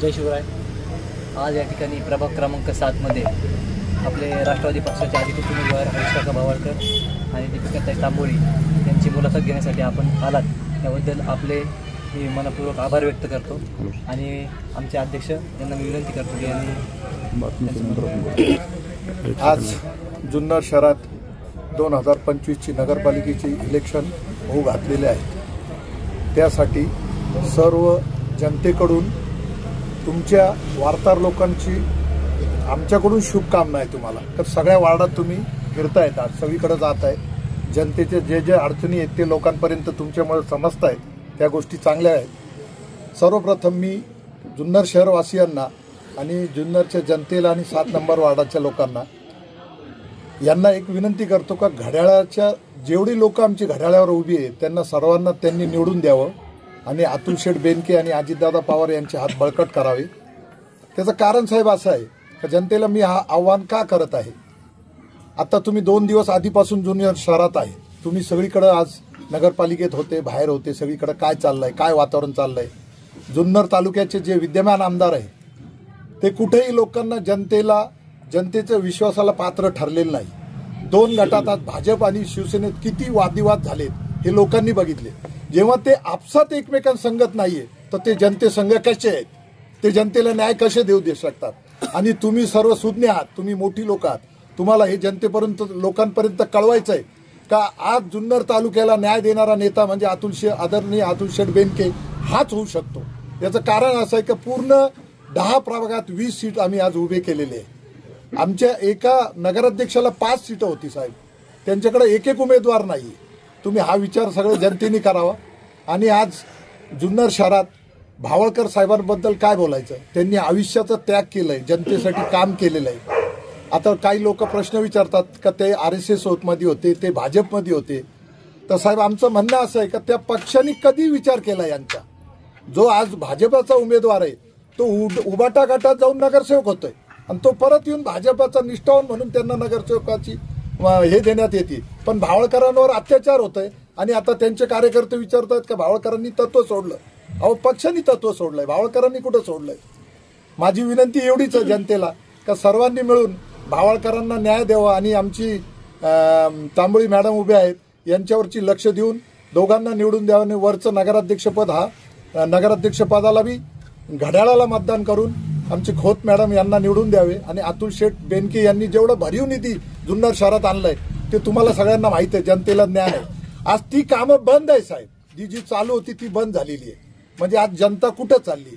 जय शिवराय। आज या ठिकाणी प्रभाग क्रमांक 7 मध्ये आपले राष्ट्रवादी पक्षाचे अधिकृत उमेदवार हरीश भावळकर आणि दीपिकाताई तांबोळी यांची मुलाखत घेण्यासाठी आपण आलात, त्याबद्दल आपले मी मनपूर्वक आभार व्यक्त करतो आणि आमचे अध्यक्ष यांना मी विनंती करतो की यांनी आज जुन्नर शहरात 2025ची नगरपालिकेची इलेक्शन होऊ घातलेले आहेत। त्यासाठी सर्व जनतेकडून तुमच्या वार्ताहर लोकांची आमच्याकडून शुभकामना आहे तुम्हाला। तर सगळ्या वार्डात तुम्ही फिरतायत, आज सगळीकडे जात आहे, जनतेचे जे जे अडचणी आहेत ते लोकांपर्यंत तुमच्यामुळे समजतायत, त्या गोष्टी चांगल्या आहेत। सर्वप्रथम मी जुन्नर शहरवासियांना आणि जुन्नरच्या जनतेला आणि 7 नंबर वार्डाच्या लोकांना यांना एक विनंती करतो का घड्याळाच्या जेवढी लोक आमची घड्याळावर उभी आहेत त्यांना सर्वांना त्यांनी निवडून द्यावं आणि अतुल शेठ बेनके आणि अजितदादा पवार यांचे हात बळकट करावे। त्याचं कारण साहेब असं आहे की जनतेला मी हा आव्हान का करत आहे, आता तुम्ही 2 दिवस आधीपासून जुन्नर शहरात आहे, तुम्ही सगळीकडे आज नगरपालिकेत होते, बाहेर होते, सगळीकडे काय चाललंय, काय वातावरण चाललंय। जुन्नर तालुक्याचे जे विद्यमान आमदार आहे ते कुठेही लोकांना जनतेच्या विश्वासाला पात्र ठरलेलं नाही। 2 गटात आज भाजप आणि शिवसेनेत किती वादविवाद झालेत हे लोकांनी बघितले। जेव्हा ते आपसात एकमेकांसंगत नाहीये तर ते जनतेसंग कसे आहेत, ते जनतेला न्याय कसे देऊ शकतात। आणि तुम्ही सर्व सुज्ञ आहात, तुम्ही मोठी लोक आहात, तुम्हाला हे जनतेपर्यंत लोकांपर्यंत कळवायचं आहे का आज जुन्नर तालुक्याला न्याय देणारा नेता म्हणजे आदरणीय अतुल शेठ बेनके हाच होऊ शकतो। याचं कारण असं आहे की पूर्ण 10 प्रभागात 20 सीट आम्ही आज उभे केलेले आहे। आमच्या एका नगराध्यक्षाला 5 सीटं होती साहेब, त्यांच्याकडे एक उमेदवार नाही। तुम्ही हा विचार सगळ्या जनतेने करावा। आणि आज जुन्नर शहरात भावळकर साहेबांबद्दल काय बोलायचं, त्यांनी आयुष्याचा त्याग केलाय, जनतेसाठी काम केलेलं आहे। आता काही लोक प्रश्न विचारतात का ते RSS मध्ये होते, ते भाजपमध्ये होते, तर साहेब आमचं म्हणणं असं आहे का त्या पक्षाने कधी विचार केला यांचा, जो आज भाजपाचा उमेदवार आहे तो उबाटा गटात जाऊन नगरसेवक होतोय आणि तो परत येऊन भाजपाचा निष्ठावान म्हणून त्यांना नगरसेवकाची हे देण्यात येते। पण भावळकरांवर अत्याचार होतोय आणि आता त्यांचे कार्यकर्ते विचारतात का भावळकरांनी तत्व सोडलं। अहो पक्षांनी तत्व सोडलंय, भावळकरांनी कुठं सोडलंय। माझी विनंती एवढीच आहे जनतेला का सर्वांनी मिळून भावळकरांना न्याय द्यावा आणि आमची तांबोळी मॅडम उभे आहेत यांच्यावरची लक्ष देऊन दोघांना निवडून द्यावं आणि वरचं नगराध्यक्षपद हा नगराध्यक्षपदाला बी घड्याळाला मतदान करून आमचे खोत मॅडम यांना निवडून द्यावे। आणि अतुल शेठ बेनके यांनी जेवढं भरीव निधी जुन्नर शहरात आणलाय ते तुम्हाला सगळ्यांना माहिती आहे, जनतेला ज्ञान आहे। आज ती कामं बंद आहे साहेब, जी चालू होती ती बंद झालेली आहे, म्हणजे आज जनता कुठं चालली।